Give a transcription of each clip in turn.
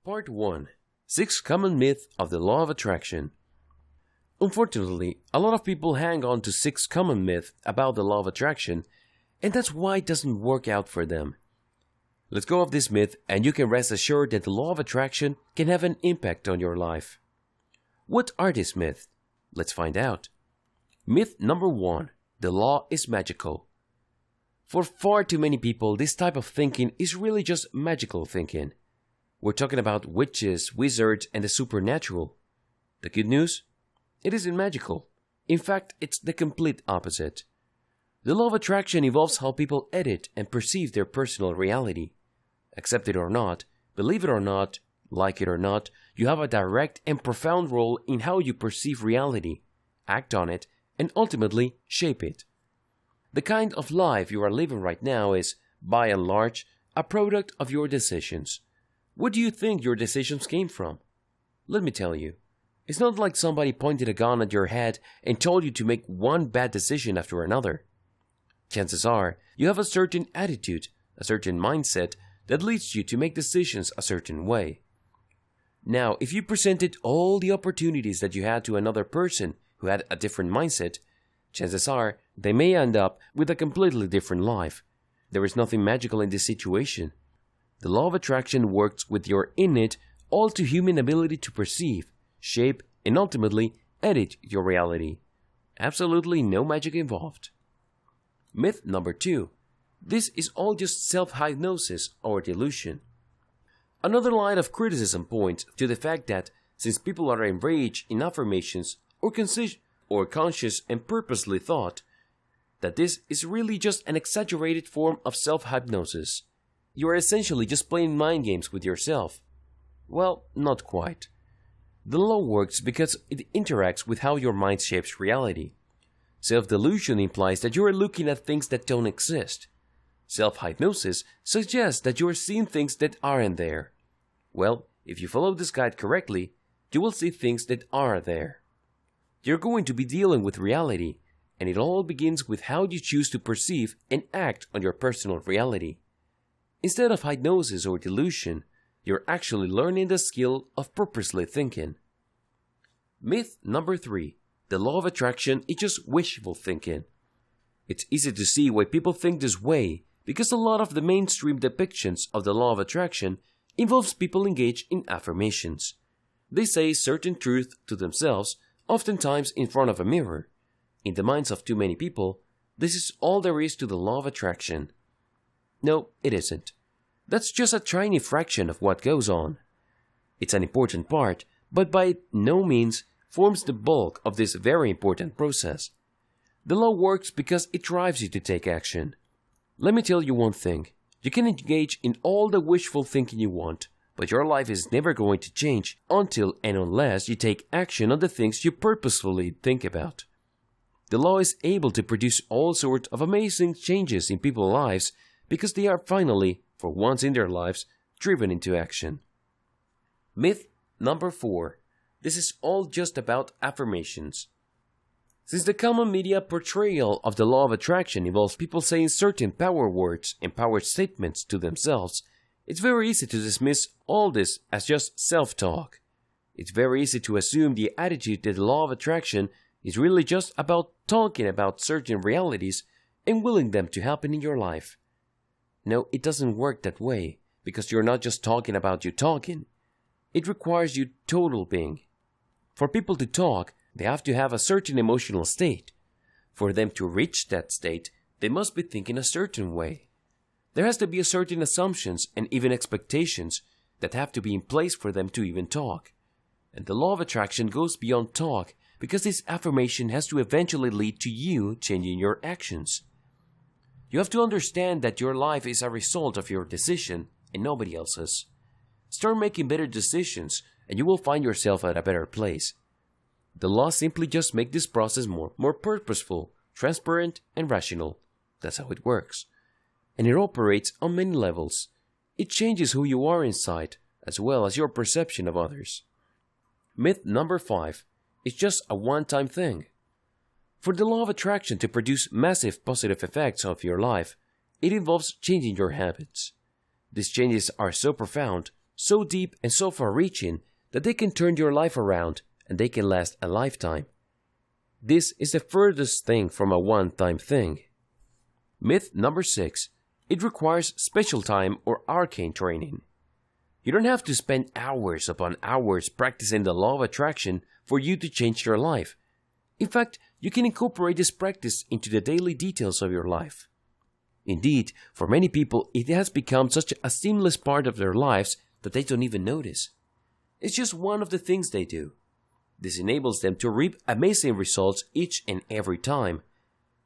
Part 1. 6 Common Myths of the Law of Attraction. Unfortunately, a lot of people hang on to 6 common myths about the Law of Attraction, and that's why it doesn't work out for them. Let's go off this myth, and you can rest assured that the Law of Attraction can have an impact on your life. What are these myths? Let's find out. Myth number 1. The law is magical. For far too many people, this type of thinking is really just magical thinking. We're talking about witches, wizards, and the supernatural. The good news? It isn't magical. In fact, it's the complete opposite. The law of attraction involves how people edit and perceive their personal reality. Accept it or not, believe it or not, like it or not, you have a direct and profound role in how you perceive reality, act on it, and ultimately shape it. The kind of life you are living right now is, by and large, a product of your decisions. Where do you think your decisions came from? Let me tell you. It's not like somebody pointed a gun at your head and told you to make one bad decision after another. Chances are, you have a certain attitude, a certain mindset that leads you to make decisions a certain way. Now, if you presented all the opportunities that you had to another person who had a different mindset, chances are they may end up with a completely different life. There is nothing magical in this situation. The law of attraction works with your innate, all-too-human ability to perceive, shape, and ultimately edit your reality. Absolutely no magic involved. Myth number 2. This is all just self-hypnosis or delusion. Another line of criticism points to the fact that since people are enraged in affirmations or conscious and purposely thought, that this is really just an exaggerated form of self-hypnosis. You are essentially just playing mind games with yourself. Well, not quite. The law works because it interacts with how your mind shapes reality. Self-delusion implies that you are looking at things that don't exist. Self-hypnosis suggests that you are seeing things that aren't there. Well, if you follow this guide correctly, you will see things that are there. You're going to be dealing with reality, and it all begins with how you choose to perceive and act on your personal reality. Instead of hypnosis or delusion, you're actually learning the skill of purposely thinking. Myth number 3. The law of attraction is just wishful thinking. It's easy to see why people think this way because a lot of the mainstream depictions of the law of attraction involves people engaged in affirmations. They say certain truth to themselves, oftentimes in front of a mirror. In the minds of too many people, this is all there is to the law of attraction. No, it isn't. That's just a tiny fraction of what goes on. It's an important part, but by no means forms the bulk of this very important process. The law works because it drives you to take action. Let me tell you one thing. You can engage in all the wishful thinking you want, but your life is never going to change until and unless you take action on the things you purposefully think about. The law is able to produce all sorts of amazing changes in people's lives because they are finally, for once in their lives, driven into action. Myth number 4. This is all just about affirmations. Since the common media portrayal of the law of attraction involves people saying certain power words and power statements to themselves, it's very easy to dismiss all this as just self-talk. It's very easy to assume the attitude that the law of attraction is really just about talking about certain realities and willing them to happen in your life. No, it doesn't work that way, because you're not just talking about you talking. It requires you total being. For people to talk, they have to have a certain emotional state. For them to reach that state, they must be thinking a certain way. There has to be a certain assumptions and even expectations that have to be in place for them to even talk. And the law of attraction goes beyond talk because this affirmation has to eventually lead to you changing your actions. You have to understand that your life is a result of your decision and nobody else's. Start making better decisions and you will find yourself at a better place. The law simply just makes this process more purposeful, transparent, and rational. That's how it works. And it operates on many levels. It changes who you are inside, as well as your perception of others. Myth number 5. It's just a one-time thing. For the law of attraction to produce massive positive effects of your life, it involves changing your habits. These changes are so profound so deep and so far-reaching that they can turn your life around and they can last a lifetime. This is the furthest thing from a one-time thing. Myth number 6. It requires special time or arcane training. You don't have to spend hours upon hours practicing the law of attraction for you to change your life. In fact, you can incorporate this practice into the daily details of your life. Indeed, for many people, it has become such a seamless part of their lives that they don't even notice. It's just one of the things they do. This enables them to reap amazing results each and every time.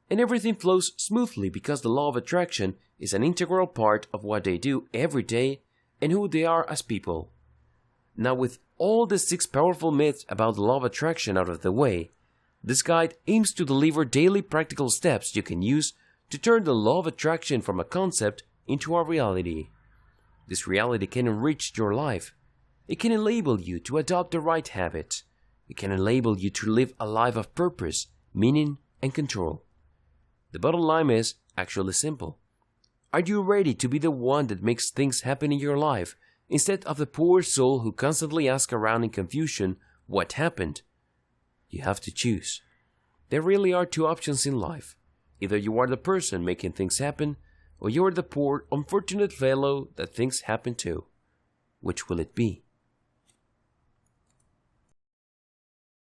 And everything flows smoothly because the law of attraction is an integral part of what they do every day and who they are as people. Now, with all the 6 powerful myths about the law of attraction out of the way, this guide aims to deliver daily practical steps you can use to turn the law of attraction from a concept into a reality. This reality can enrich your life. It can enable you to adopt the right habits. It can enable you to live a life of purpose, meaning, and control. The bottom line is actually simple. Are you ready to be the one that makes things happen in your life, instead of the poor soul who constantly asks around in confusion what happened? You have to choose. There really are 2 options in life. Either you are the person making things happen, or you are the poor, unfortunate fellow that things happen to. Which will it be?